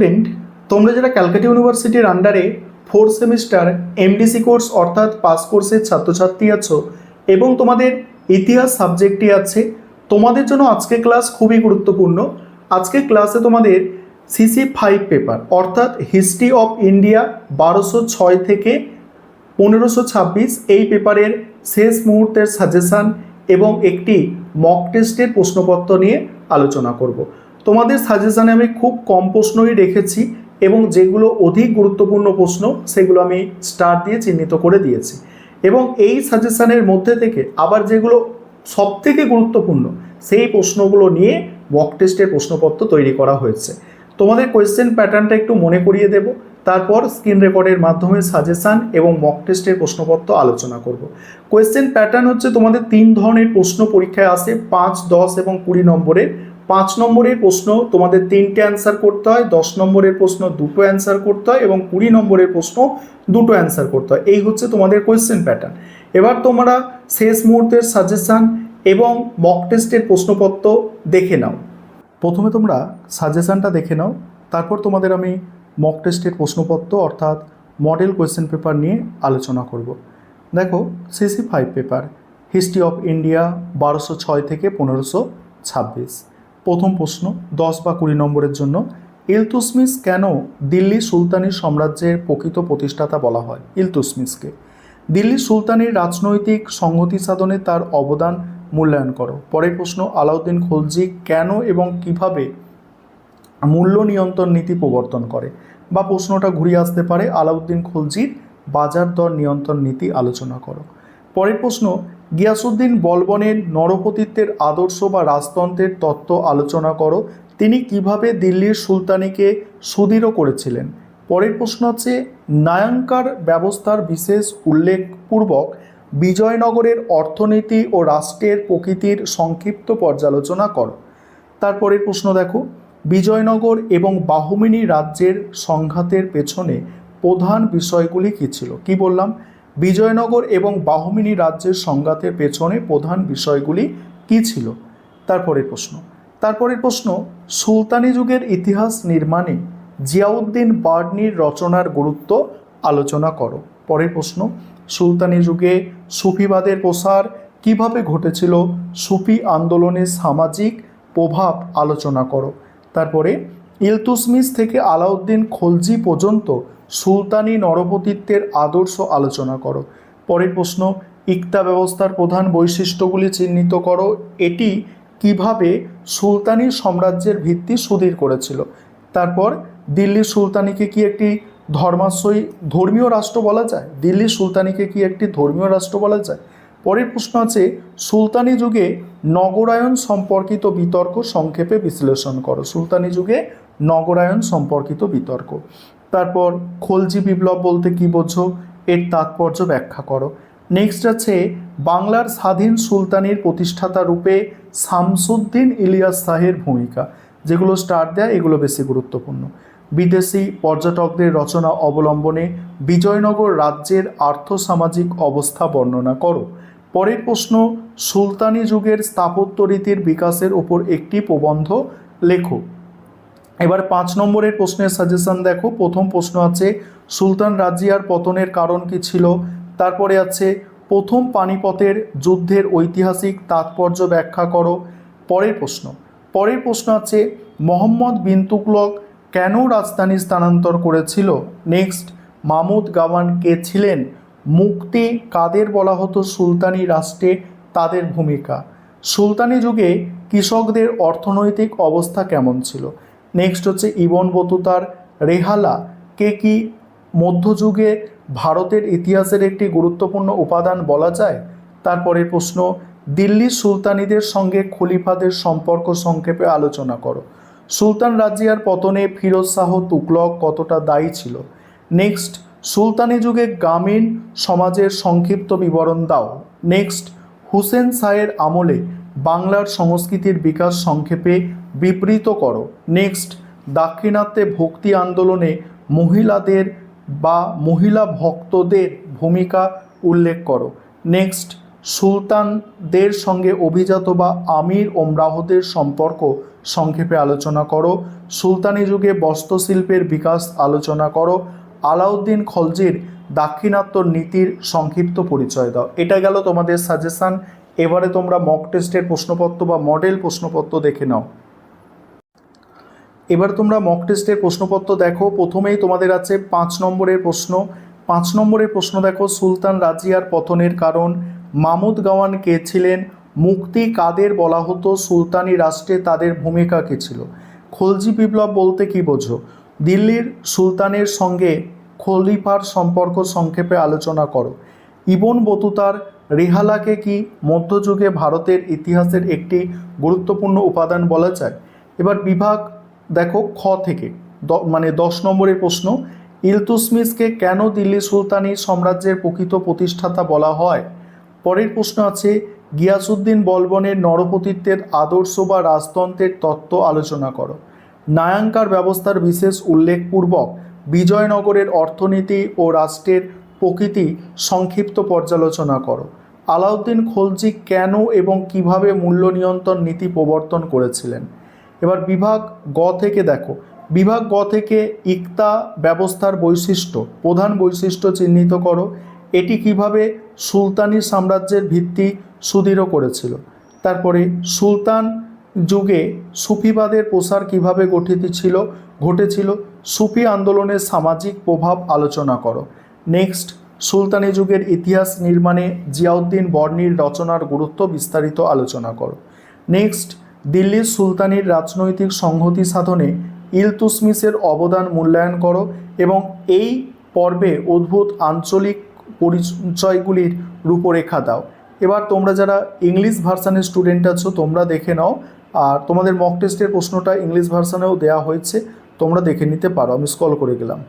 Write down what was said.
Student, তোমরা যারা ক্যালকাটা ইউনিভার্সিটির আন্ডারে 4th সেমিস্টার এমডিসি কোর্স অর্থাৎ পাস কোর্সের ছাত্রছাত্রী আছো এবং তোমাদের ইতিহাস সাবজেক্টটি আছে, তোমাদের জন্য আজকে ক্লাস খুবই গুরুত্বপূর্ণ। আজকে ক্লাসে তোমাদের CC5 পেপার অর্থাৎ হিস্ট্রি অফ ইন্ডিয়া 1206 থেকে 1526 এই পেপারের শেষ মুহূর্তের সাজেশান এবং একটি মক টেস্টের প্রশ্নপত্র নিয়ে আলোচনা করব। তোমাদের সাজেশানে আমি খুব কম প্রশ্নই রেখেছি এবং যেগুলো অধিক গুরুত্বপূর্ণ প্রশ্ন সেগুলো আমি স্টার দিয়ে চিহ্নিত করে দিয়েছি, এবং এই সাজেশানের মধ্যে থেকে আবার যেগুলো সবথেকে গুরুত্বপূর্ণ সেই প্রশ্নগুলো নিয়ে মক টেস্টের প্রশ্নপত্র তৈরি করা হয়েছে। তোমাদের কোয়েশ্চেন প্যাটার্নটা একটু মনে করিয়ে দেব, তারপর স্ক্রিন রেকর্ডের মাধ্যমে সাজেশান এবং মক টেস্টের প্রশ্নপত্র আলোচনা করব। কোয়েশ্চেন প্যাটার্ন হচ্ছে তোমাদের 3 ধরনের প্রশ্ন পরীক্ষায় আসে, 5, 10 এবং 20 নম্বরের। 5 নম্বরের প্রশ্ন তোমাদের 3টে অ্যান্সার করতে হয়, 10 নম্বরের প্রশ্ন 2টো অ্যান্সার করতে হয় এবং 20 নম্বরের প্রশ্ন 2টো অ্যান্সার করতে হয়। এই হচ্ছে তোমাদের কোয়েশ্চেন প্যাটার্ন। এবার তোমরা শেষ মুহূর্তের সাজেশান এবং মক টেস্টের প্রশ্নপত্র দেখে নাও। প্রথমে তোমরা সাজেশানটা দেখে নাও, তারপর তোমাদের আমি মক টেস্টের প্রশ্নপত্র অর্থাৎ মডেল কোয়েশ্চেন পেপার নিয়ে আলোচনা করব। দেখো, CC5 paper history of India 1206 থেকে 1526। প্রথম প্রশ্ন 10 বা 20 নম্বরের জন্য, ইলতুৎমিশ কেন দিল্লি সুলতানি সাম্রাজ্যের প্রকৃত প্রতিষ্ঠাতা বলা হয়? ইলতুৎমিশকে। দিল্লি সুলতানির রাজনৈতিক সংহতি সাধনে তার অবদান মূল্যায়ন করো। পরের প্রশ্ন, আলাউদ্দিন খলজি কেন এবং কিভাবে মূল্য নিয়ন্ত্রণ নীতি প্রবর্তন করে? বা প্রশ্নটা ঘুরিয়ে আসতে পারে, আলাউদ্দিন খলজির বাজার দর নিয়ন্ত্রণ নীতি আলোচনা করো। পরের প্রশ্ন, গিয়াসউদ্দিন বলবনের নরপতিত্বের আদর্শ বা রাজতন্ত্রের তত্ত্ব আলোচনা করো। তিনি কিভাবে দিল্লির সুলতানিকে সুদৃঢ় করেছিলেন? পরের প্রশ্ন হচ্ছে, নায়াঙ্কার ব্যবস্থার বিশেষ উল্লেখপূর্বক বিজয়নগরের অর্থনীতি ও রাষ্ট্রের প্রকৃতির সংক্ষিপ্ত পর্যালোচনা করো। তারপরের প্রশ্ন দেখো, বিজয়নগর এবং বাহমিনী রাজ্যের সংঘাতের পেছনে প্রধান বিষয়গুলি কী ছিল? কি বললাম? বিজয়নগর এবং বাহমিনী রাজ্যের সংঘাতের পেছনে প্রধান বিষয়গুলি কী ছিল? তারপরের প্রশ্ন, সুলতানি যুগের ইতিহাস নির্মাণে জিয়াউদ্দিন বার্নির রচনার গুরুত্ব আলোচনা করো। পরের প্রশ্ন, সুলতানি যুগে সুফিবাদের প্রসার কিভাবে ঘটেছিল? সুফি আন্দোলনের সামাজিক প্রভাব আলোচনা করো। তারপরে, ইলতুৎমিশ থেকে আলাউদ্দিন খলজি পর্যন্ত সুলতানি নরপতিত্বের আদর্শ আলোচনা করো। পরের প্রশ্ন, ইকতা ব্যবস্থার প্রধান বৈশিষ্ট্যগুলি চিহ্নিত করো। এটি কিভাবে সুলতানি সাম্রাজ্যের ভিত্তি সুদৃঢ় করেছিল? তারপর, দিল্লি সুলতানিকে কি একটি ধর্মীয় রাষ্ট্র বলা যায়? দিল্লি সুলতানিকে কি একটি ধর্মীয় রাষ্ট্র বলা যায়? পরের প্রশ্ন আছে, সুলতানি যুগে নগরায়ন সম্পর্কিত বিতর্ক সংক্ষেপে বিশ্লেষণ করো। সুলতানি যুগে নগরায়ন সম্পর্কিত বিতর্ক। তারপর, খলজি বিপ্লব বলতে কি বোঝো? এর তাৎপর্য ব্যাখ্যা করো। নেক্সট আছে, বাংলার স্বাধীন সুলতানির প্রতিষ্ঠাতা রূপে শামসুদ্দিন ইলিয়াস শাহের ভূমিকা। যেগুলো স্টার দেয় এগুলো বেশি গুরুত্বপূর্ণ। বিদেশি পর্যটকদের রচনা অবলম্বনে বিজয়নগর রাজ্যের আর্থসামাজিক অবস্থা বর্ণনা করো। পরের প্রশ্ন, সুলতানি যুগের স্থাপত্য রীতির বিকাশের ওপর একটি প্রবন্ধ লেখো। এবার 5 নম্বরের প্রশ্নের সাজেশন দেখো। প্রথম প্রশ্ন আছে, সুলতান রাজিয়ার পতনের কারণ কি ছিল? তারপরে আছে, প্রথম পানিপথের যুদ্ধের ঐতিহাসিক তাৎপর্য ব্যাখ্যা করো। পরের প্রশ্ন আছে, মোহাম্মদ বিন তুগলক কেন রাজধানী স্থানান্তর করেছিল? নেক্সট, মাহমুদ গাওয়ান কে ছিলেন? মুক্তি কাদের বলা হতো সুলতানি রাষ্ট্রে? তাদের ভূমিকা। সুলতানি যুগে কৃষকদের অর্থনৈতিক অবস্থা কেমন ছিল? নেক্সট হচ্ছে, ইবন বতুতার রেহালা কে কি মধ্যযুগে ভারতের ইতিহাসের একটি গুরুত্বপূর্ণ উপাদান বলা যায়? তারপরের প্রশ্ন, দিল্লির সুলতানিদের সঙ্গে খলিফাদের সম্পর্ক সংক্ষেপে আলোচনা করো। সুলতান রাজিয়ার পতনে ফিরোজ শাহ তুগলক কতটা দায়ী ছিল? নেক্সট, সুলতানি যুগে গ্রামীণ সমাজের সংক্ষিপ্ত বিবরণ দাও। নেক্সট, হুসেন শাহের আমলে বাংলার সংস্কৃতির বিকাশ সংক্ষেপে বিবৃত করো। নেক্সট, দাক্ষিণাত্যে ভক্তি আন্দোলনে মহিলাদের বা মহিলা ভক্তদের ভূমিকা উল্লেখ করো। নেক্সট, সুলতানদের সঙ্গে অভিজাত বা আমির ওমরাহদের সম্পর্ক সংক্ষেপে আলোচনা করো। সুলতানি যুগে বস্ত্রশিল্পের বিকাশ আলোচনা করো। আলাউদ্দিন খলজির দাক্ষিণাত্য নীতির সংক্ষিপ্ত পরিচয় দাও। এটা গেল তোমাদের সাজেশান। এবারে তোমরা মক টেস্টের প্রশ্নপত্র বা মডেল প্রশ্নপত্র দেখে নাও। এবার তোমরা মক টেস্টের প্রশ্নপত্র দেখো। প্রথমেই তোমাদের আছে 5 নম্বরের প্রশ্ন। 5 নম্বরের প্রশ্ন দেখো, সুলতান রাজিয়ার পতনের কারণ। মাহমুদ গাওয়ান কে ছিলেন? মুক্তি কাদের বলা হতো? সুলতানি রাষ্ট্রে তাদের ভূমিকা কী ছিল? খলজি বিপ্লব বলতে কী বোঝো? দিল্লির সুলতানের সঙ্গে খলিফার সম্পর্ক সংক্ষেপে আলোচনা করো। ইবন বতুতার রিহালাকে কি মধ্যযুগে ভারতের ইতিহাসের একটি গুরুত্বপূর্ণ উপাদান বলা যায়? এবার বিভাগ দেখো খ থেকে 10 নম্বরের প্রশ্ন, ইলতুৎমিশকে কেন দিল্লি সুলতানি সাম্রাজ্যের প্রকৃত প্রতিষ্ঠাতা বলা হয়? পরের প্রশ্ন আছে, গিয়াসউদ্দিন বলবনের নরপতিত্বের আদর্শ বা রাজতন্ত্রের তত্ত্ব আলোচনা করো। নায়াঙ্কার ব্যবস্থার বিশেষ উল্লেখপূর্বক বিজয়নগরের অর্থনীতি ও রাষ্ট্রের প্রকৃতি সংক্ষিপ্ত পর্যালোচনা করো। আলাউদ্দিন খলজি কেন এবং কিভাবে মূল্য নিয়ন্ত্রণ নীতি প্রবর্তন করেছিলেন? এবার বিভাগ গ থেকে দেখো, বিভাগ গ থেকে ইকতা ব্যবস্থার বৈশিষ্ট্য, প্রধান বৈশিষ্ট্য চিহ্নিত করো। এটি কিভাবে সুলতানি সাম্রাজ্যের ভিত্তি সুদৃঢ় করেছিল? তারপরে সুলতান যুগে সুফিবাদের প্রসার কিভাবে ঘটেছিল? সুফি আন্দোলনের সামাজিক প্রভাব আলোচনা করো। নেক্সট, সুলতানি যুগের ইতিহাস নির্মাণে জিয়াউদ্দিন বর্ণির রচনার গুরুত্ব বিস্তারিত আলোচনা করো। নেক্সট, দিল্লির সুলতানির রাজনৈতিক সংহতি সাধনে ইলতুৎমিশের অবদান মূল্যায়ন করো এবং এই পর্বে অদ্ভুত আঞ্চলিক পরিচয়গুলির রূপরেখা দাও। এবার তোমরা যারা ইংলিশ ভার্সানের স্টুডেন্ট আছো তোমরা দেখে নাও, আর তোমাদের মক টেস্টের প্রশ্নটা ইংলিশ ভার্সানেও দেওয়া হয়েছে, তোমরা দেখে নিতে পারো। আমি স্ক্রল করে গেলাম।